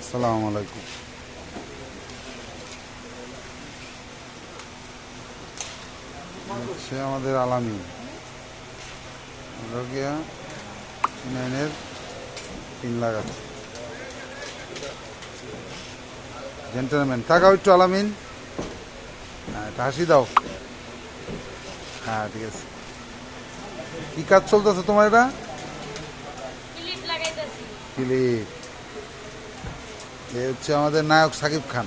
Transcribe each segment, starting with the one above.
আসসালামু আলাইকুম। হচ্ছে আমাদের আলামিন রোগিয়া নাইনের 3 লাখ আছে। জেন্টেলম্যান টাকাও একটু আলামিন, হ্যাঁ একটা হাসি দাও। হ্যাঁ ঠিক আছে। কি কাজ চলতেছে তোমার? এটা ক্লিপ। এ হচ্ছে আমাদের নায়ক সাকিব খান।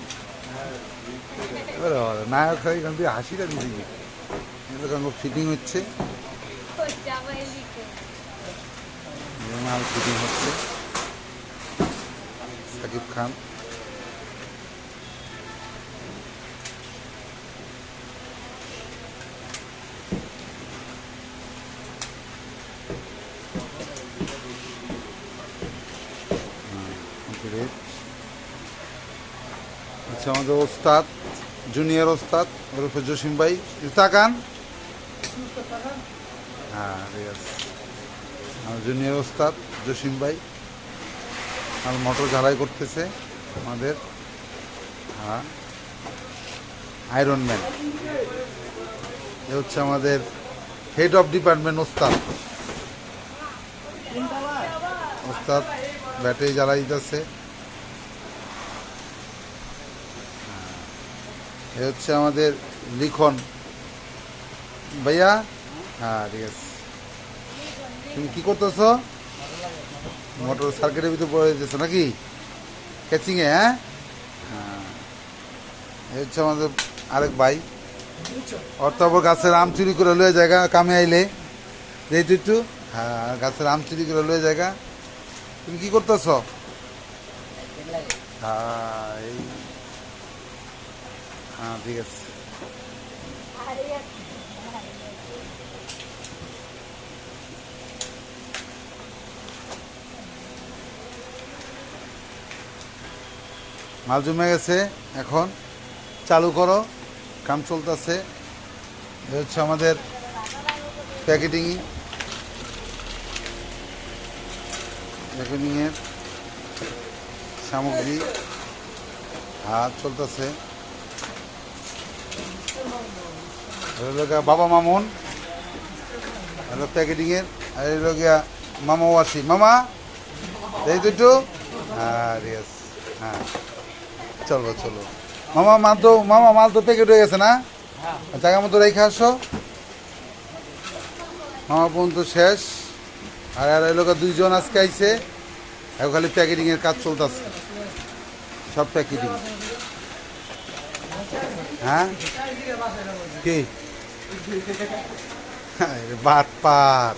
নায়ক সাকিব খান দিয়ে হাসিটা দিদি এরকম ফিটিং হচ্ছে, মাল ফিটিং হচ্ছে সাকিব খান। আচ্ছা আমাদের ওস্তাদ, জুনিয়র ওস্তাদ ওরফে জসিম ভাই, তাকান। হ্যাঁ ঠিক আছে। আমার জুনিয়র ওস্তাদ জসিম ভাই আর মোটর ঝালাই করতেছে আমাদের। হ্যাঁ আয়রন ম্যান। এ হচ্ছে আমাদের হেড অফ ডিপার্টমেন্ট ওস্তাদ। ওস্তাদ ব্যাটারি জ্বালাই দিতেছে। এ হচ্ছে আমাদের লিখন ভাইয়া। হ্যাঁ ঠিক আছে। তুমি কি করতেছ? মোটর সার্কিটের ভিতরে পড়ে যেতেছো নাকি ক্যাচিংয়ে? হ্যাঁ হ্যাঁ। এ হচ্ছে আমাদের আরেক ভাই, অর্থাৎ গাছের আম চুরি করে লয়ে জায়গা কামে আইলে যেহেতু একটু। হ্যাঁ গাছের আম চুরি করে লয়ে জায়গা। তুমি কি করতেছ? হ্যাঁ এই হ্যাঁ ঠিক আছে। মাল জমে গেছে, এখন চালু করো, কাম চলতেছে। এ হচ্ছে আমাদের প্যাকেটিংয়ের সামগ্রী হাত চলতেছে। বাবা মামুন হলো প্যাকেটিংয়ের, আর এলো গিয়া মামা ওয়াসি। মামা এই দুটো। হ্যাঁ ঠিক আছে। হ্যাঁ চলো চলো মামা, মাল তো প্যাকেট হয়ে গেছে না? জায়গা মতো রেখে আসো। মামা পর্যন্ত শেষ। আর আর এলাকা 2 জন আজকে আইছে, এখন খালি প্যাকেটিংয়ের কাজ চলতেছে, সব প্যাকেটিং। হ্যাঁ কি বাট পার